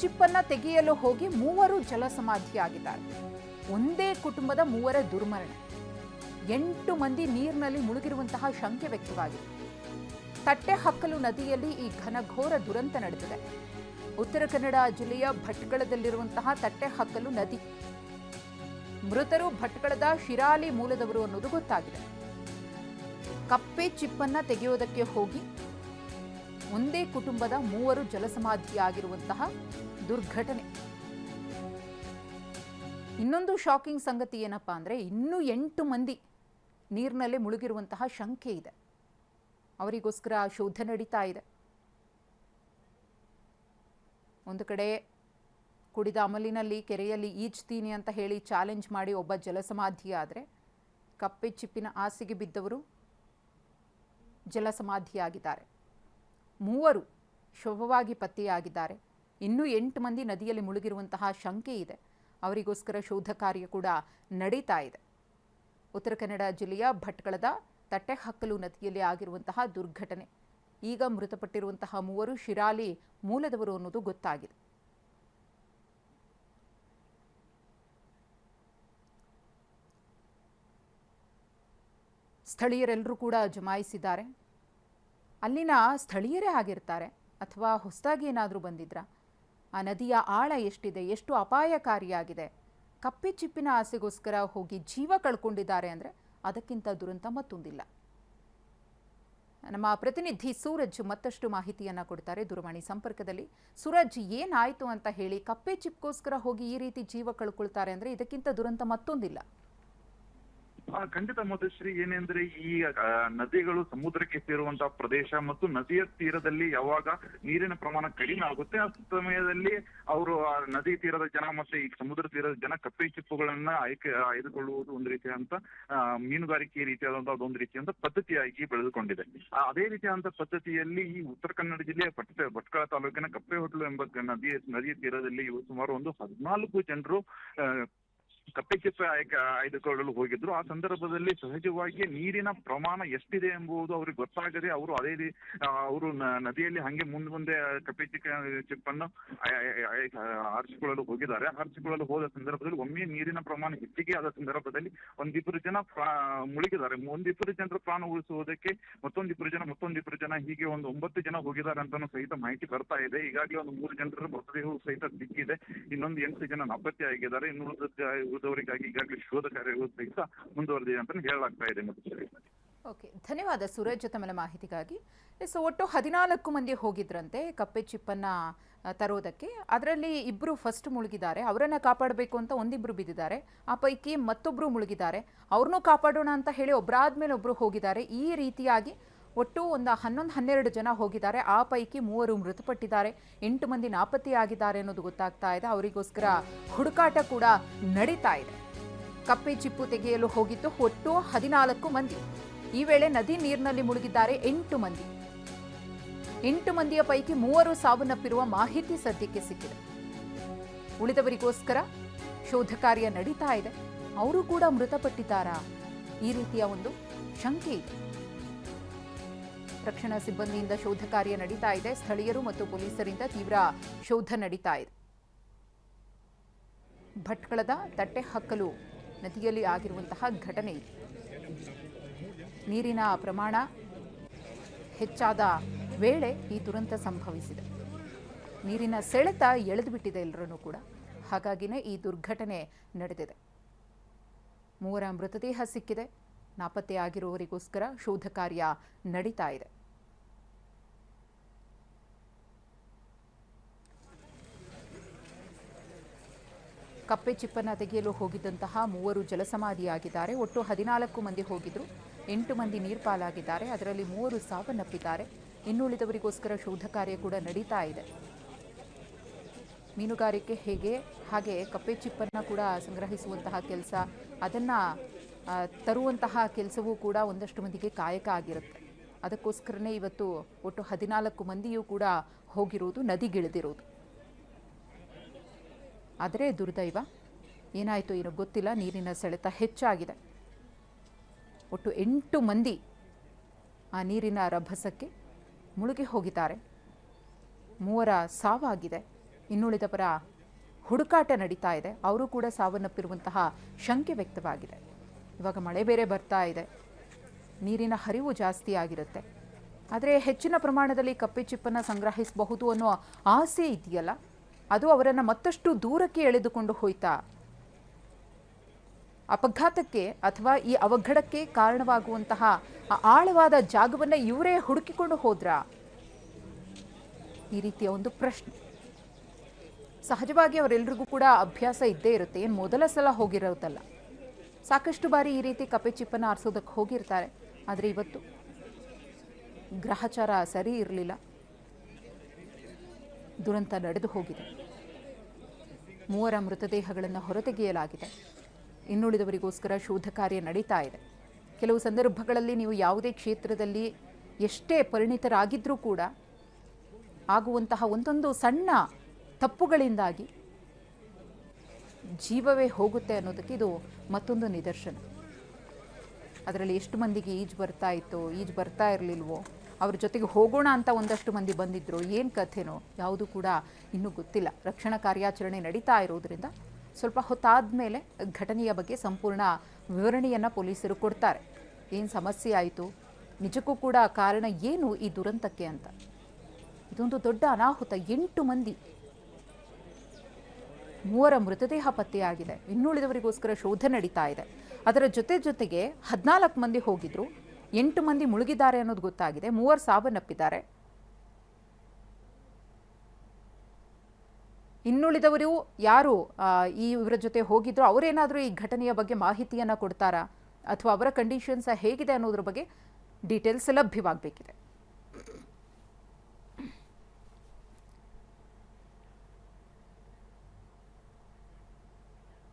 ಚಿಪ್ಪನ್ನ ತೆಗೆಯಲು ಹೋಗಿ ಮೂವರು ಜಲಸಮಾಧಿಯಾಗಿದ್ದಾರೆ. ಒಂದೇ ಕುಟುಂಬದ ಮೂವರ ದುರ್ಮರಣ. 8 ಮಂದಿ ನೀರಿನಲ್ಲಿ ಮುಳುಗಿರುವಂತಹ ಶಂಕೆ ವ್ಯಕ್ತವಾಗಿದೆ. ತಟ್ಟೆಹಕ್ಕಲು ನದಿಯಲ್ಲಿ ಈ ಘನಘೋರ ದುರಂತ ನಡೆದಿದೆ. ಉತ್ತರ ಕನ್ನಡ ಜಿಲ್ಲೆಯ ಭಟ್ಕಳದಲ್ಲಿರುವಂತಹ ತಟ್ಟೆಹಕ್ಕಲು ನದಿ. ಮೃತರು ಭಟ್ಕಳದ ಶಿರಾಲಿ ಮೂಲದವರು ಅನ್ನೋದು ಗೊತ್ತಾಗಿದೆ. ಕಪ್ಪೆ ಚಿಪ್ಪನ್ನ ತೆಗೆಯೋದಕ್ಕೆ ಹೋಗಿ ಒಂದೇ ಕುಟುಂಬದ ಮೂವರು ಜಲಸಮಾಧಿಯಾಗಿರುವಂತಹ ದುರ್ಘಟನೆ. ಇನ್ನೊಂದು ಶಾಕಿಂಗ್ ಸಂಗತಿ ಏನಪ್ಪಾ ಅಂದ್ರೆ, ಇನ್ನೂ 8 ಮಂದಿ ನೀರಿನಲ್ಲಿ ಮುಳುಗಿರುವಂತಹ ಶಂಕೆ ಇದೆ. ಅವರಿಗೋಸ್ಕರ ಶೋಧ ನಡೀತಾ ಇದೆ. ಒಂದು ಕಡೆ ಕುಡಿದ ಅಮಲಿನಲ್ಲಿ ಕೆರೆಯಲ್ಲಿ ಈಜ್ತೀನಿ ಅಂತ ಹೇಳಿ ಚಾಲೆಂಜ್ ಮಾಡಿ ಒಬ್ಬ ಜಲಸಮಾಧಿಯಾದರೆ, ಕಪ್ಪೆ ಚಿಪ್ಪಿನ ಆಸೆಗೆ ಬಿದ್ದವರು ಜಲಸಮಾಧಿಯಾಗಿದ್ದಾರೆ. ಮೂವರು ಶವವಾಗಿ ಪತ್ತೆಯಾಗಿದ್ದಾರೆ. ಇನ್ನೂ 8 ಮಂದಿ ನದಿಯಲ್ಲಿ ಮುಳುಗಿರುವಂತಹ ಶಂಕೆ ಇದೆ. ಅವರಿಗೋಸ್ಕರ ಶೋಧ ಕಾರ್ಯ ಕೂಡ ನಡೀತಾ ಇದೆ. ಉತ್ತರ ಕನ್ನಡ ಜಿಲ್ಲೆಯ ಭಟ್ಕಳದ ತಟ್ಟೆಹಕ್ಕಲು ನದಿಯಲ್ಲಿ ಆಗಿರುವಂತಹ ದುರ್ಘಟನೆ. ಈಗ ಮೃತಪಟ್ಟಿರುವಂತಹ ಮೂವರು ಶಿರಾಲಿ ಮೂಲದವರು ಅನ್ನೋದು ಗೊತ್ತಾಗಿದೆ. ಸ್ಥಳೀಯರೆಲ್ಲರೂ ಕೂಡ ಜಮಾಯಿಸಿದ್ದಾರೆ. ಅಲ್ಲಿನ ಸ್ಥಳೀಯರೇ ಆಗಿರ್ತಾರೆ ಅಥವಾ ಹೊಸದಾಗಿ ಏನಾದರೂ ಬಂದಿದ್ರಾ? ಆ ನದಿಯ ಆಳ ಎಷ್ಟಿದೆ, ಎಷ್ಟು ಅಪಾಯಕಾರಿಯಾಗಿದೆ? ಕಪ್ಪೆ ಚಿಪ್ಪಿನ ಆಸೆಗೋಸ್ಕರ ಹೋಗಿ ಜೀವ ಕಳ್ಕೊಂಡಿದ್ದಾರೆ ಅಂದರೆ ಅದಕ್ಕಿಂತ ದುರಂತ ಮತ್ತೊಂದಿಲ್ಲ. ನಮ್ಮ ಪ್ರತಿನಿಧಿ ಸೂರಜ್ ಮತ್ತಷ್ಟು ಮಾಹಿತಿಯನ್ನು ಕೊಡ್ತಾರೆ ದೂರವಾಣಿ ಸಂಪರ್ಕದಲ್ಲಿ. ಸೂರಜ್, ಏನಾಯಿತು ಅಂತ ಹೇಳಿ? ಕಪ್ಪೆ ಚಿಪ್ಗೋಸ್ಕರ ಹೋಗಿ ಈ ರೀತಿ ಜೀವ ಕಳ್ಕೊಳ್ತಾರೆ ಅಂದರೆ ಇದಕ್ಕಿಂತ ದುರಂತ ಮತ್ತೊಂದಿಲ್ಲ. ಖಂಡಿತ ಮಧುಶ್ರೀ, ಏನೆಂದ್ರೆ ಈ ನದಿಗಳು ಸಮುದ್ರಕ್ಕೆ ಸೇರುವಂತಹ ಪ್ರದೇಶ ಮತ್ತು ನದಿಯ ತೀರದಲ್ಲಿ ಯಾವಾಗ ನೀರಿನ ಪ್ರಮಾಣ ಕಡಿಮೆ ಆಗುತ್ತೆ ಆ ಸಮಯದಲ್ಲಿ ಅವರು ನದಿ ತೀರದ ಜನ ಮತ್ತೆ ಈ ಸಮುದ್ರ ತೀರದ ಜನ ಕಪ್ಪೆ ಚಿಪ್ಪುಗಳನ್ನ ಆಯ್ದುಕೊಳ್ಳುವುದು ಒಂದು ರೀತಿಯಂತ ಮೀನುಗಾರಿಕೆ ರೀತಿಯಾದಂತಹ ಅದೊಂದು ರೀತಿಯಂತ ಪದ್ಧತಿಯಾಗಿ ಬೆಳೆದುಕೊಂಡಿದೆ. ಅದೇ ರೀತಿಯಾದಂತಹ ಪದ್ಧತಿಯಲ್ಲಿ ಈ ಉತ್ತರ ಕನ್ನಡ ಜಿಲ್ಲೆಯ ಭಟ್ಕಳ ತಾಲೂಕಿನ ಕಪ್ಪೆ ಹೊಟ್ಲು ಎಂಬ ನದಿಯ ತೀರದಲ್ಲಿ ಸುಮಾರು ಒಂದು 14 ಜನರು ಕಪ್ಪೆ ಚಿಪ್ಪೆ ಆಯ್ದುಕೊಳ್ಳಲು ಹೋಗಿದ್ರು. ಆ ಸಂದರ್ಭದಲ್ಲಿ ಸಹಜವಾಗಿ ನೀರಿನ ಪ್ರಮಾಣ ಎಷ್ಟಿದೆ ಎಂಬುದು ಅವ್ರಿಗೆ ಗೊತ್ತಾಗದೆ ಅವರು ನದಿಯಲ್ಲಿ ಹಂಗೆ ಮುಂದೆ ಕಪ್ಪೆ ಚಿಪ್ಪನ್ನು ಆರಿಸಿಕೊಳ್ಳಲು ಹೋಗಿದ್ದಾರೆ. ಆರಿಸಿಕೊಳ್ಳಲು ಹೋದ ಸಂದರ್ಭದಲ್ಲಿ ಒಮ್ಮೆ ನೀರಿನ ಪ್ರಮಾಣ ಹೆಚ್ಚಿಗೆ ಆದ ಸಂದರ್ಭದಲ್ಲಿ ಒಂದಿಬ್ಬರು ಜನ ಮುಳುಗಿದ್ದಾರೆ. ಒಂದಿಬ್ಬರು ಜನರು ಪ್ರಾಣ ಉಳಿಸುವುದಕ್ಕೆ ಮತ್ತೊಂದಿಬ್ಬರು ಜನ ಹೀಗೆ ಒಂದು 9 ಜನ ಹೋಗಿದ್ದಾರೆ ಅಂತಾನು ಸಹಿತ ಮಾಹಿತಿ ಬರ್ತಾ ಇದೆ. ಈಗಾಗಲೇ ಒಂದು 3 ಜನರ ಮೃತದೇಹವು ಸಹಿತ ಸಿಕ್ಕಿದೆ. ಇನ್ನೊಂದು 8 ಜನ ನಾಪತ್ತೆ ಆಗಿದ್ದಾರೆ. ಉಳಿದವರಿಗಾಗಿ ಈಗಾಗಲೇ ಶೋಧ ಕಾರ್ಯಗಳು ಸಹಿತ ಮುಂದುವರೆದಿದೆ ಅಂತ ಹೇಳಲಾಗ್ತಾ ಇದೆ. ಓಕೆ, ಧನ್ಯವಾದ ಸೂರಜ್ ತಮ್ಮ ಮಾಹಿತಿಗಾಗಿ. ಸೊ ಒಟ್ಟು 14 ಮಂದಿ ಹೋಗಿದ್ರಂತೆ ಕಪ್ಪೆ ಚಿಪ್ಪನ್ನ ತರೋದಕ್ಕೆ. ಅದರಲ್ಲಿ 2 ಫಸ್ಟ್ ಮುಳುಗಿದ್ದಾರೆ. ಅವರನ್ನ ಕಾಪಾಡಬೇಕು ಅಂತ ಒಂದಿಬ್ರು ಬಿದ್ದಿದ್ದಾರೆ. ಆ ಪೈಕಿ ಮತ್ತೊಬ್ರು ಮುಳುಗಿದ್ದಾರೆ. ಅವ್ರನ್ನೂ ಕಾಪಾಡೋಣ ಅಂತ ಹೇಳಿ ಒಬ್ಬರಾದ್ಮೇಲೆ ಒಬ್ರು ಹೋಗಿದ್ದಾರೆ. ಈ ರೀತಿಯಾಗಿ ಒಟ್ಟು ಒಂದು 11-12 ಜನ ಹೋಗಿದ್ದಾರೆ. ಆ ಪೈಕಿ 3 ಮೃತಪಟ್ಟಿದ್ದಾರೆ. 8 ಮಂದಿ ನಾಪತ್ತೆಯಾಗಿದ್ದಾರೆ ಅನ್ನೋದು ಗೊತ್ತಾಗ್ತಾ ಇದೆ. ಅವರಿಗೋಸ್ಕರ ಹುಡುಕಾಟ ಕೂಡ ನಡೀತಾ ಇದೆ. ಕಪ್ಪೆ ಚಿಪ್ಪು ತೆಗೆಯಲು ಹೋಗಿದ್ದು ಒಟ್ಟು 14 ಮಂದಿ. ಈ ವೇಳೆ ನದಿ ನೀರಿನಲ್ಲಿ ಮುಳುಗಿದ್ದಾರೆ 8 ಮಂದಿ. 8 ಮಂದಿಯ ಪೈಕಿ 3 ಸಾವನ್ನಪ್ಪಿರುವ ಮಾಹಿತಿ ಸದ್ಯಕ್ಕೆ ಸಿಕ್ಕಿದೆ. ಉಳಿದವರಿಗೋಸ್ಕರ ಶೋಧ ಕಾರ್ಯ ನಡೀತಾ ಇದೆ. ಅವರು ಕೂಡ ಮೃತಪಟ್ಟಿದ್ದಾರಾ? ಈ ರೀತಿಯ ಒಂದು ಶಂಕೆ ಇದೆ. ರಕ್ಷಣಾ ಸಿಬ್ಬಂದಿಯಿಂದ ಶೋಧ ಕಾರ್ಯ ನಡೀತಾ ಇದೆ. ಸ್ಥಳೀಯರು ಮತ್ತು ಪೊಲೀಸರಿಂದ ತೀವ್ರ ಶೋಧ ನಡೀತಾ ಇದೆ. ಭಟ್ಕಳದ ತಟ್ಟೆಹಕ್ಕಲು ನದಿಯಲ್ಲಿ ಆಗಿರುವಂತಹ ಘಟನೆ ಇದೆ. ನೀರಿನ ಪ್ರಮಾಣ ಹೆಚ್ಚಾದ ವೇಳೆ ಈ ದುರಂತ ಸಂಭವಿಸಿದೆ. ನೀರಿನ ಸೆಳೆತ ಎಳೆದುಬಿಟ್ಟಿದೆ ಎಲ್ಲರನ್ನೂ ಕೂಡ. ಹಾಗಾಗಿನೇ ಈ ದುರ್ಘಟನೆ ನಡೆದಿದೆ. 3 ಮೃತದೇಹ ಸಿಕ್ಕಿದೆ. ನಾಪತ್ತೆಯಾಗಿರುವವರಿಗೋಸ್ಕರ ಶೋಧ ಕಾರ್ಯ ನಡೀತಾ ಇದೆ. ಕಪ್ಪೆ ಚಿಪ್ಪನ್ನ ತೆಗೆಯಲು ಹೋಗಿದ್ದಂತಹ 3 ಜಲಸಮಾಧಿಯಾಗಿದ್ದಾರೆ. ಒಟ್ಟು 14 ಮಂದಿ ಹೋಗಿದ್ರು. 8 ಮಂದಿ ನೀರ್ಪಾಲಾಗಿದ್ದಾರೆ. ಅದರಲ್ಲಿ 3 ಸಾವನ್ನಪ್ಪಿದ್ದಾರೆ. ಇನ್ನುಳಿದವರಿಗೋಸ್ಕರ ಶೋಧ ಕಾರ್ಯ ಕೂಡ ನಡೀತಾ ಇದೆ. ಮೀನುಗಾರಿಕೆ ಹಾಗೆ ಕಪ್ಪೆ ಚಿಪ್ಪನ್ನ ಕೂಡ ಸಂಗ್ರಹಿಸುವಂತಹ ಕೆಲಸ, ಅದನ್ನು ತರುವಂತಹ ಕೆಲಸವೂ ಕೂಡ ಒಂದಷ್ಟು ಮಂದಿಗೆ ಕಾಯಕ ಆಗಿರುತ್ತೆ. ಅದಕ್ಕೋಸ್ಕರನೇ ಇವತ್ತು ಒಟ್ಟು 14 ಮಂದಿಯೂ ಕೂಡ ಹೋಗಿರುವುದು, ನದಿಗಿಳಿದಿರುವುದು. ಆದರೆ ದುರ್ದೈವ, ಏನಾಯಿತು ಏನೋ ಗೊತ್ತಿಲ್ಲ, ನೀರಿನ ಸೆಳೆತ ಹೆಚ್ಚಾಗಿದೆ. ಒಟ್ಟು 8 ಮಂದಿ ಆ ನೀರಿನ ರಭಸಕ್ಕೆ ಮುಳುಗಿ ಹೋಗಿದ್ದಾರೆ. 3 ಸಾವಾಗಿದೆ. ಇನ್ನುಳಿದವರ ಹುಡುಕಾಟ ನಡೀತಾ ಇದೆ. ಅವರು ಕೂಡ ಸಾವನ್ನಪ್ಪಿರುವಂತಹ ಶಂಕೆ ವ್ಯಕ್ತವಾಗಿದೆ. ಇವಾಗ ಮಳೆ ಬೇರೆ ಬರ್ತಾ ಇದೆ, ನೀರಿನ ಹರಿವು ಜಾಸ್ತಿ ಆಗಿರುತ್ತೆ. ಆದರೆ ಹೆಚ್ಚಿನ ಪ್ರಮಾಣದಲ್ಲಿ ಕಪ್ಪೆ ಚಿಪ್ಪನ್ನು ಸಂಗ್ರಹಿಸಬಹುದು ಅನ್ನೋ ಆಸೆ ಇದೆಯಲ್ಲ, ಅದು ಅವರನ್ನು ಮತ್ತಷ್ಟು ದೂರಕ್ಕೆ ಎಳೆದುಕೊಂಡು ಹೋಯ್ತಾ, ಅಪಘಾತಕ್ಕೆ ಅಥವಾ ಈ ಅವಘಡಕ್ಕೆ ಕಾರಣವಾಗುವಂತಹ ಆ ಆಳವಾದ ಜಾಗವನ್ನು ಇವರೇ ಹುಡುಕಿಕೊಂಡು ಹೋದ್ರಾ? ಈ ರೀತಿಯ ಒಂದು ಪ್ರಶ್ನೆ. ಸಹಜವಾಗಿ ಅವರೆಲ್ಲರಿಗೂ ಕೂಡ ಅಭ್ಯಾಸ ಇದ್ದೇ ಇರುತ್ತೆ, ಏನು ಮೊದಲ ಸಲ ಹೋಗಿರೋದಲ್ಲ. ಸಾಕಷ್ಟು ಬಾರಿ ಈ ರೀತಿ ಕಪ್ಪೆ ಚಿಪ್ಪನ್ನು ಆರಿಸೋದಕ್ಕೆ ಹೋಗಿರ್ತಾರೆ. ಆದರೆ ಇವತ್ತು ಗ್ರಹಚಾರ ಸರಿ ಇರಲಿಲ್ಲ, ದುರಂತ ನಡೆದು ಹೋಗಿದೆ. 3 ಮೃತದೇಹಗಳನ್ನು ಹೊರತೆಗೆಯಲಾಗಿದೆ. ಇನ್ನುಳಿದವರಿಗೋಸ್ಕರ ಶೋಧ ಕಾರ್ಯ ನಡೀತಾ ಇದೆ. ಕೆಲವು ಸಂದರ್ಭಗಳಲ್ಲಿ ನೀವು ಯಾವುದೇ ಕ್ಷೇತ್ರದಲ್ಲಿ ಎಷ್ಟೇ ಪರಿಣಿತರಾಗಿದ್ದರೂ ಕೂಡ ಆಗುವಂತಹ ಒಂದೊಂದು ಸಣ್ಣ ತಪ್ಪುಗಳಿಂದಾಗಿ ಜೀವವೇ ಹೋಗುತ್ತೆ ಅನ್ನೋದಕ್ಕೆ ಇದು ಮತ್ತೊಂದು ನಿದರ್ಶನ. ಅದರಲ್ಲಿ ಎಷ್ಟು ಮಂದಿಗೆ ಈಜು ಬರ್ತಾ ಇತ್ತೋ, ಈಜು ಬರ್ತಾ ಇರಲಿಲ್ವೋ, ಅವ್ರ ಜೊತೆಗೆ ಹೋಗೋಣ ಅಂತ ಒಂದಷ್ಟು ಮಂದಿ ಬಂದಿದ್ರು, ಏನು ಕಥೆನೋ ಯಾವುದು ಕೂಡ ಇನ್ನೂ ಗೊತ್ತಿಲ್ಲ. ರಕ್ಷಣಾ ಕಾರ್ಯಾಚರಣೆ ನಡೀತಾ ಇರೋದ್ರಿಂದ ಸ್ವಲ್ಪ ಹೊತ್ತಾದ ಮೇಲೆ ಘಟನೆಯ ಬಗ್ಗೆ ಸಂಪೂರ್ಣ ವಿವರಣೆಯನ್ನು ಪೊಲೀಸರು ಕೊಡ್ತಾರೆ. ಏನು ಸಮಸ್ಯೆ ಆಯಿತು, ನಿಜಕ್ಕೂ ಕೂಡ ಕಾರಣ ಏನು ಈ ದುರಂತಕ್ಕೆ ಅಂತ. ಇದೊಂದು ದೊಡ್ಡ ಅನಾಹುತ. 8 ಮಂದಿ, 3 ಮೃತದೇಹ ಪತ್ತೆಯಾಗಿದೆ. ಇನ್ನುಳಿದವರಿಗೋಸ್ಕರ ಶೋಧ ನಡೀತಾ ಇದೆ. ಅದರ ಜೊತೆಗೆ 14 ಮಂದಿ ಹೋಗಿದ್ರು, 8 ಮಂದಿ ಮುಳುಗಿದ್ದಾರೆ ಅನ್ನೋದು ಗೊತ್ತಾಗಿದೆ, 3 ಸಾವನ್ನಪ್ಪಿದ್ದಾರೆ. ಇನ್ನುಳಿದವರು ಯಾರು ಇವರ ಜೊತೆ ಹೋಗಿದ್ರು, ಅವರೇನಾದರೂ ಈ ಘಟನೆಯ ಬಗ್ಗೆ ಮಾಹಿತಿಯನ್ನು ಕೊಡ್ತಾರಾ ಅಥವಾ ಅವರ ಕಂಡೀಷನ್ಸ್ ಹೇಗಿದೆ ಅನ್ನೋದ್ರ ಬಗ್ಗೆ ಡೀಟೇಲ್ಸ್ ಲಭ್ಯವಾಗಬೇಕಿದೆ.